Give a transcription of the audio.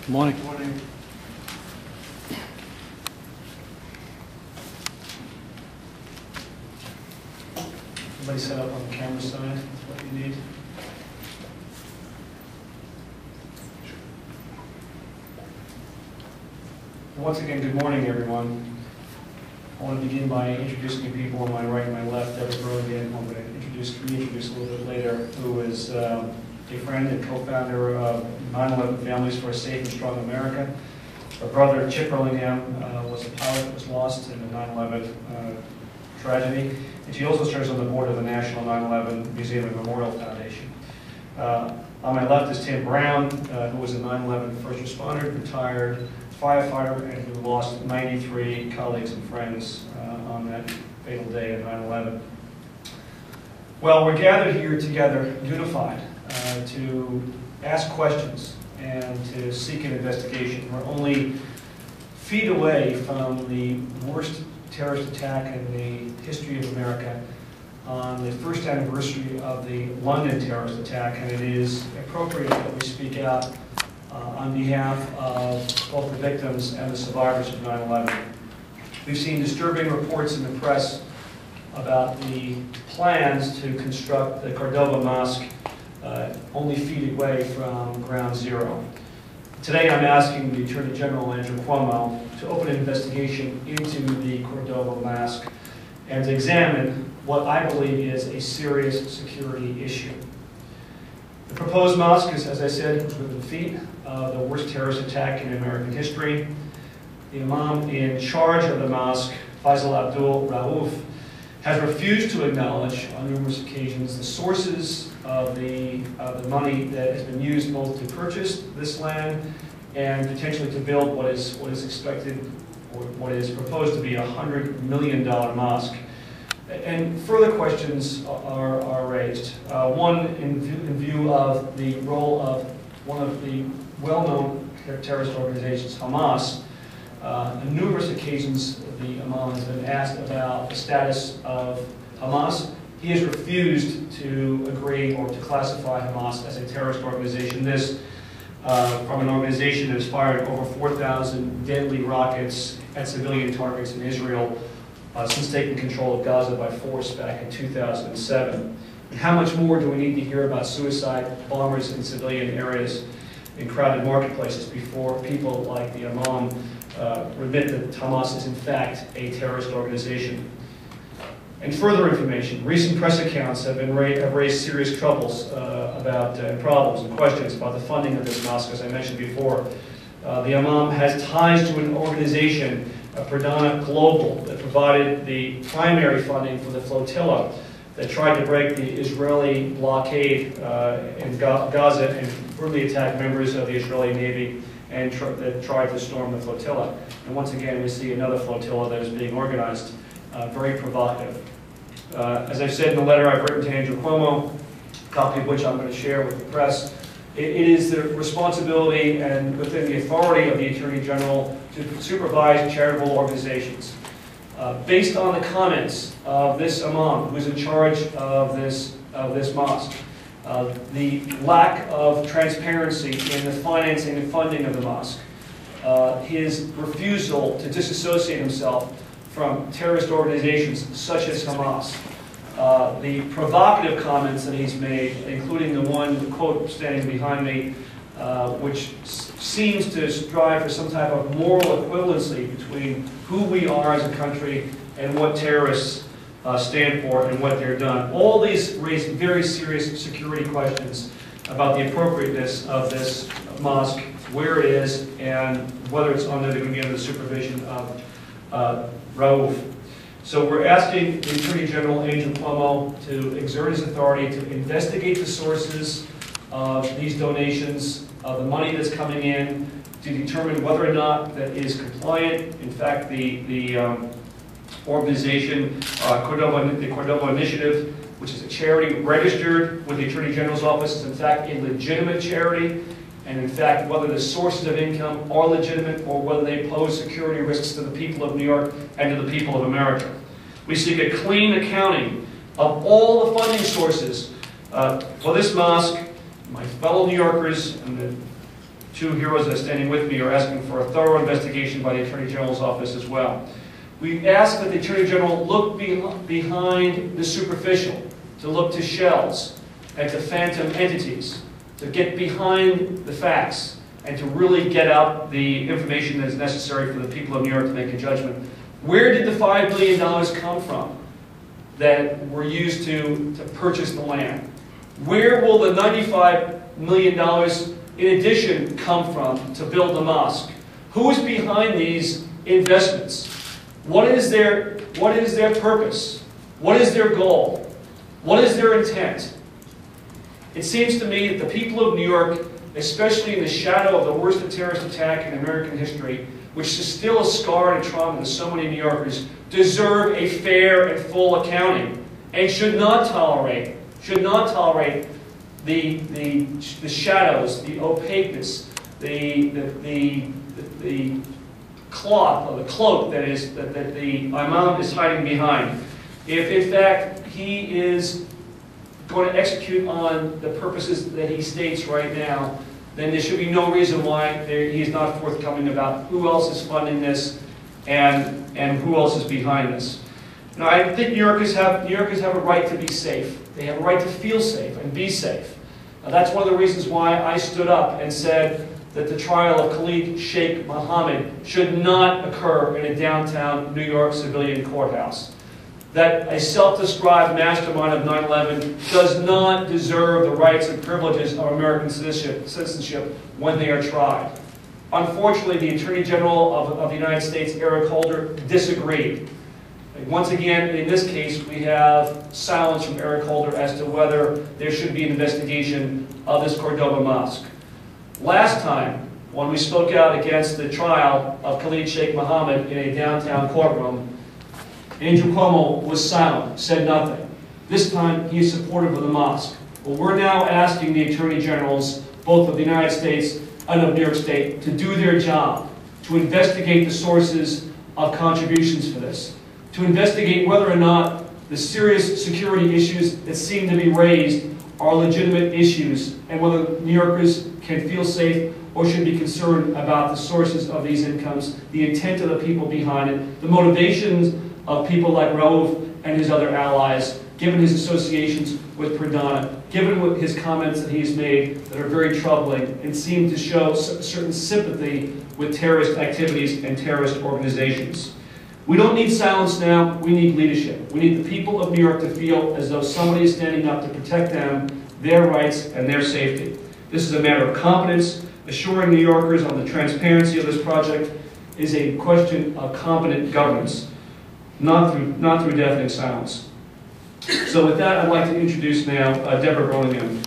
Good morning. Good morning. Everybody set up on the camera side, that's what you need. Once again, good morning, everyone. I want to begin by introducing the people on my right and my left. Deborah Burlingame, I'm going to reintroduce a little bit later, who is a friend and co-founder of 9/11 Families for a Safe and Strong America. Her brother, Chip Burlingame, was a pilot that was lost in the 9/11 tragedy. And she also serves on the board of the National 9/11 Museum and Memorial Foundation. On my left is Tim Brown, who was a 9/11 first responder, retired firefighter, and who lost 93 colleagues and friends on that fatal day of 9/11. Well, we're gathered here together, unified, to ask questions and to seek an investigation. We're only feet away from the worst terrorist attack in the history of America, on the first anniversary of the London terrorist attack, and it is appropriate that we speak out on behalf of both the victims and the survivors of 9/11. We've seen disturbing reports in the press about the plans to construct the Cordova Mosque only feet away from ground zero. Today I'm asking the Attorney General, A.G.Cuomo, to open an investigation into the Cordova Mosque and to examine what I believe is a serious security issue. The proposed mosque is, as I said, within feet of the worst terrorist attack in American history. The Imam in charge of the mosque, Imam Rauff, has refused to acknowledge on numerous occasions the sources of the money that has been used both to purchase this land and potentially to build what is expected, or what is proposed to be a $100 million mosque. And further questions are raised. One, in view of the role of one of the well-known terrorist organizations, Hamas. On numerous occasions, the Imam has been asked about the status of Hamas. He has refused to agree or to classify Hamas as a terrorist organization. This from an organization that has fired over 4,000 deadly rockets at civilian targets in Israel since taking control of Gaza by force back in 2007. And how much more do we need to hear about suicide bombers in civilian areas in crowded marketplaces before people like the Imam admit that Hamas is in fact a terrorist organization? And further information, recent press accounts have raised serious troubles about problems and questions about the funding of this mosque. As I mentioned before, the Imam has ties to an organization, Pradana Global, that provided the primary funding for the flotilla that tried to break the Israeli blockade in Gaza and brutally attack members of the Israeli Navy and that tried to storm the flotilla. And once again, we see another flotilla that is being organized, very provocative. As I've said in the letter I've written to A.G.Cuomo, a copy of which I'm going to share with the press, it is the responsibility and within the authority of the Attorney General to supervise charitable organizations. Based on the comments of this Imam, who is in charge of this mosque, the lack of transparency in the financing and funding of the mosque, his refusal to disassociate himself from terrorist organizations such as Hamas, the provocative comments that he's made, including the one quote standing behind me, which seems to strive for some type of moral equivalency between who we are as a country and what terrorists stand for and what they're done. All these raise very serious security questions about the appropriateness of this mosque, where it is, and whether it's going to be under the supervision of Rauff. So we're asking the Attorney General, A.G.Cuomo, to exert his authority to investigate the sources of these donations, of the money that's coming in, to determine whether or not that is compliant. In fact, the organization, the Cordova Initiative, which is a charity registered with the Attorney General's office, is in fact a legitimate charity, and in fact whether the sources of income are legitimate or whether they pose security risks to the people of New York and to the people of America. We seek a clean accounting of all the funding sources for this mosque. My fellow New Yorkers and the two heroes that are standing with me are asking for a thorough investigation by the Attorney General's office as well. We ask that the Attorney General look behind the superficial, to look to shells and to phantom entities, to get behind the facts, and to really get out the information that is necessary for the people of New York to make a judgment. Where did the $5 billion come from that were used to purchase the land? Where will the $95 million in addition come from to build the mosque? Who is behind these investments? What is their purpose? What is their goal? What is their intent? It seems to me that the people of New York, especially in the shadow of the worst terrorist attack in American history, which is still a scar and trauma to so many New Yorkers, deserve a fair and full accounting and should not tolerate the shadows, the opaqueness, the cloth or the cloak that the Imam is hiding behind. If in fact he is going to execute on the purposes that he states right now, then there should be no reason why he is not forthcoming about who else is funding this and who else is behind this. Now, I think New Yorkers have a right to be safe. They have a right to feel safe and be safe. Now, that's one of the reasons why I stood up and said that the trial of Khalid Sheikh Mohammed should not occur in a downtown New York civilian courthouse. That a self-described mastermind of 9/11 does not deserve the rights and privileges of American citizenship when they are tried. Unfortunately, the Attorney General of the United States, Eric Holder, disagreed. Once again, in this case, we have silence from Eric Holder as to whether there should be an investigation of this Cordoba mosque. Last time, when we spoke out against the trial of Khalid Sheikh Mohammed in a downtown courtroom, A.G.Cuomo was silent, said nothing. This time, he is supportive of the mosque. Well, we're now asking the Attorney Generals, both of the United States and of New York State, to do their job, to investigate the sources of contributions for this, to investigate whether or not the serious security issues that seem to be raised are legitimate issues, and whether New Yorkers can feel safe or should be concerned about the sources of these incomes, the intent of the people behind it, the motivations of people like Rauff and his other allies, given his associations with Pradana, given his comments that he's made that are very troubling and seem to show certain sympathy with terrorist activities and terrorist organizations. We don't need silence now, we need leadership. We need the people of New York to feel as though somebody is standing up to protect them, their rights, and their safety. This is a matter of competence. Assuring New Yorkers on the transparency of this project is a question of competent governance, not through deafening silence. So with that, I'd like to introduce now Deborah Groningen.